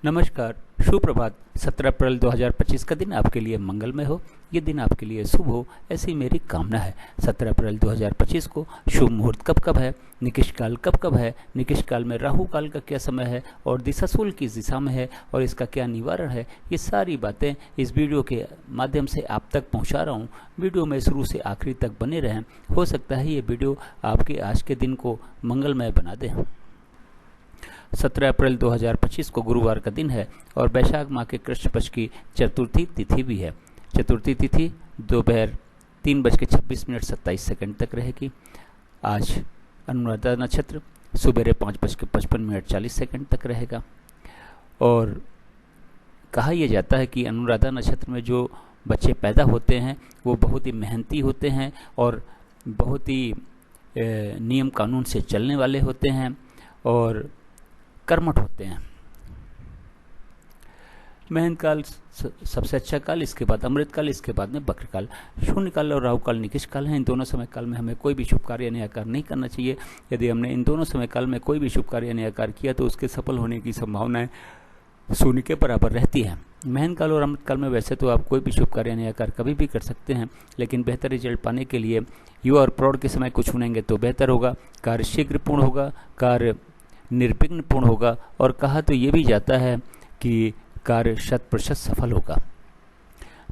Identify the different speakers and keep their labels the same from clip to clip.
Speaker 1: नमस्कार, सुप्रभात। 17 अप्रैल 2025 का दिन आपके लिए मंगलमय हो, ये दिन आपके लिए शुभ हो, ऐसी मेरी कामना है। 17 अप्रैल 2025 को शुभ मुहूर्त कब कब है, निकिष्ट काल कब कब है, निकिष्ट काल में राहु काल का क्या समय है और दिशाशूल किस दिशा में है और इसका क्या निवारण है, ये सारी बातें इस वीडियो के माध्यम से आप तक पहुंचा रहा हूं। वीडियो में शुरू से आखिरी तक बने रहें। हो सकता है ये वीडियो आपके आज के दिन को मंगलमय बना दे। 17 अप्रैल 2025 को गुरुवार का दिन है और वैशाख माह के कृष्ण पक्ष की चतुर्थी तिथि भी है। चतुर्थी तिथि दोपहर 3:26 तक रहेगी। आज अनुराधा नक्षत्र सुबह 5:55 तक रहेगा। और कहा यह जाता है कि अनुराधा नक्षत्र में जो बच्चे पैदा होते हैं वो बहुत ही मेहनती होते हैं और बहुत ही नियम कानून से चलने वाले होते हैं और कर्मठ होते हैं। महंत काल सबसे अच्छा काल, इसके बाद अमृत काल, इसके बाद में बक्र काल। शून्य काल और राहु काल निकिष्ट काल है। इन दोनों समय काल में हमें कोई भी शुभ कार्य नया कार्य नहीं करना चाहिए। यदि हमने इन दोनों समय काल में कोई भी शुभ कार्य नया कार्य किया तो उसके सफल होने की संभावनाएं शून्य के बराबर रहती है। महंत काल और अमृत काल में वैसे तो आप कोई भी शुभ कार्य नया कार्य कभी भी कर सकते हैं, लेकिन बेहतर रिजल्ट पाने के लिए युवा और प्रौढ़ के समय को चुनेंगे तो बेहतर होगा। कार्य शीघ्र पूर्ण होगा, कार्य निर्विघ्न पूर्ण होगा और कहा तो ये भी जाता है कि कार्य 100% सफल होगा।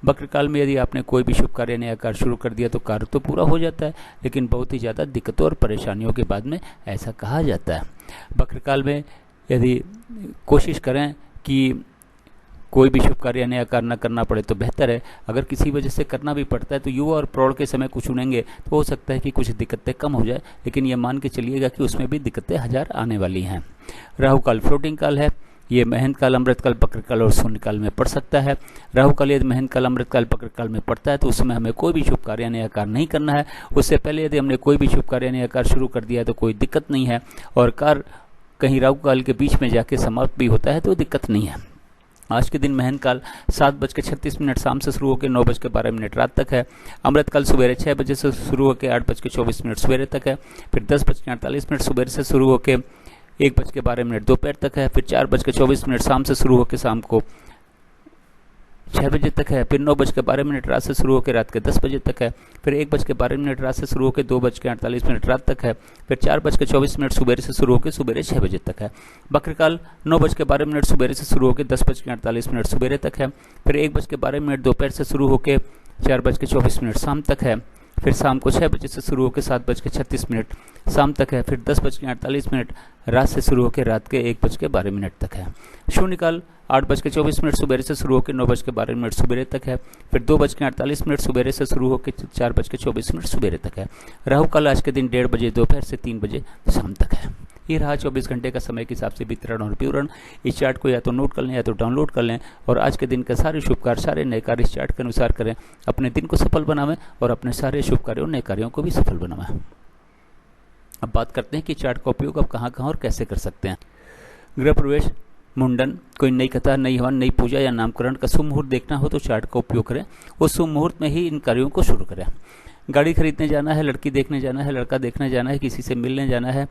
Speaker 1: बक्र काल में यदि आपने कोई भी शुभ कार्य नया कार्य शुरू कर दिया तो कार्य तो पूरा हो जाता है, लेकिन बहुत ही ज़्यादा दिक्कतों और परेशानियों के बाद में ऐसा कहा जाता है। बक्र काल में यदि कोशिश करें कि कोई भी शुभ कार्य नया कार्य न करना पड़े तो बेहतर है। अगर किसी वजह से करना भी पड़ता है तो युवा और प्रौढ़ के समय को चुनेंगे तो हो सकता है कि कुछ दिक्कतें कम हो जाए, लेकिन ये मान के चलिएगा कि उसमें भी दिक्कतें हजार आने वाली हैं। राहु काल फ्लोटिंग काल है। ये महंत काल, अमृत काल, बक्र काल और शून्य काल में पड़ सकता है। राहु काल यदि महंत काल, अमृत काल, बक्र काल में पड़ता है तो उसमें हमें कोई भी शुभ कार्य नया कार्य नहीं करना है। उससे पहले यदि हमने कोई भी शुभ कार्य नया कार्य शुरू कर दिया तो कोई दिक्कत नहीं है और कार्य कहीं राहु काल के बीच में जाके समाप्त भी होता है तो दिक्कत नहीं है। आज के दिन महंत काल 7:36 शाम से शुरू होकर 9:12 रात तक है। अमृत काल सुबह 6 बजे से शुरू होकर 8:24 सवेरे तक है। फिर 10:48 सुबह से शुरू होकर 1:12 दोपहर तक है। फिर 4:24 शाम से शुरू होकर शाम को 6 बजे तक है। फिर 9:12 रात से शुरू होकर रात के 10 बजे तक है। फिर 1:12 रात से शुरू होकर 2:48 रात तक है। फिर 4:24 सुबह से शुरू होकर सुबह 6 बजे तक है। बक्र काल 9:12 सुबह से शुरू होकर 10:48 सुबह तक है। फिर 1:12 दोपहर से शुरू होकर 4:24 शाम तक है। फिर शाम को 6 बजे से शुरू होकर 7:36 शाम तक है। फिर 10:48 रात से शुरू होकर रात के 1:12 तक है। शून्य काल 8:24 सुबह से शुरू होकर 9:12 सुबह तक है। फिर 2:48 सुबह से शुरू होकर 4:24 सुबह तक है। राहु काल आज के दिन 1:30 बजे दोपहर से 3 बजे शाम तक है। ये रहा 24 घंटे का समय के हिसाब से वितरण और विवरण। इस चार्ट को या तो नोट कर लें या तो डाउनलोड कर लें और आज के दिन का सारे शुभ कार्य, सारे नए कार्य इस चार्ट के अनुसार करें। अपने दिन को सफल बनावें और अपने सारे शुभ कार्यों नए कार्यों को भी सफल बनावें। अब बात करते हैं कि चार्ट का उपयोग आप कहाँ कहाँ और कैसे कर सकते हैं। गृह प्रवेश, मुंडन, कोई नई कथा, नई हवन, नई पूजा या नामकरण का शुभ मुहूर्त देखना हो तो चार्ट का उपयोग करें। उस शुभ मुहूर्त में ही इन कार्यों को शुरू करें। गाड़ी खरीदने जाना है, लड़की देखने जाना है, लड़का देखने जाना है, किसी से मिलने जाना है,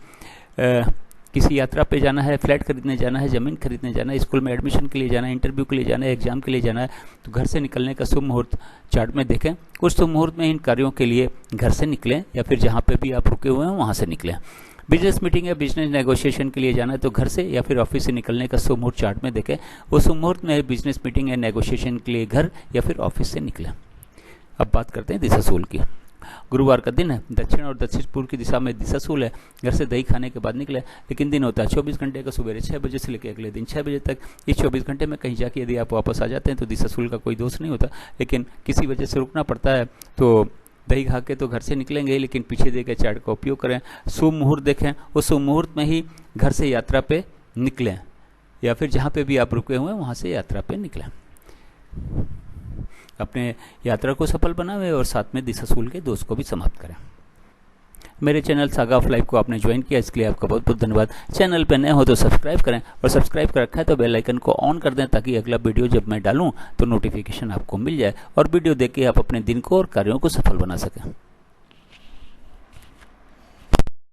Speaker 1: किसी यात्रा पे जाना है, फ्लैट खरीदने जाना है, ज़मीन खरीदने जाना है, स्कूल में एडमिशन के लिए जाना है, इंटरव्यू के लिए जाना है, एग्जाम के लिए जाना है, तो घर से निकलने का शुभ मुहूर्त चार्ट में देखें। उस शुभ मुहूर्त में इन कार्यों के लिए घर से निकलें या फिर जहाँ पे भी आप रुके हुए हैं वहाँ से निकलें। बिजनेस मीटिंग या बिजनेस नेगोशिएशन के लिए जाना है तो घर से या फिर ऑफिस से निकलने का शुभ मुहूर्त चार्ट में देखें। उस शुभ मुहूर्त में बिजनेस मीटिंग या नेगोशिएशन के लिए घर या फिर ऑफिस से निकलें। अब बात करते हैं दिशाशूल की। गुरुवार का दिन है। दक्षिण और दक्षिण पूर्व की दिशा में दिशाशूल है। घर से दही खाने के बाद निकले, लेकिन दिन होता है 24 घंटे का सुबह 6 बजे से लेकर अगले दिन 6 बजे तक। इस 24 घंटे में कहीं जाके यदि आप वापस आ जाते हैं तो दिशाशूल का कोई दोष नहीं होता, लेकिन किसी वजह से रुकना पड़ता है तो दही खा के तो घर से निकलेंगे, लेकिन पीछे देकर चार्ट का उपयोग करें। शुभ मुहूर्त देखें, उस शुभ मुहूर्त में ही घर से यात्रा पे निकलें या फिर जहाँ पे भी आप रुके हुए हैं वहाँ से यात्रा पे निकलें। अपने यात्रा को सफल बनावें और साथ में दिशाशूल के दोष को भी समाप्त करें। मेरे चैनल सागा ऑफ लाइफ को आपने ज्वाइन किया, इसके लिए आपका बहुत बहुत धन्यवाद। चैनल पे नए हो तो सब्सक्राइब करें और सब्सक्राइब कर रखा है तो बेल आइकन को ऑन कर दें ताकि अगला वीडियो जब मैं डालूं तो नोटिफिकेशन आपको मिल जाए और वीडियो देख के आप अपने दिन को और कार्यों को सफल बना सकें।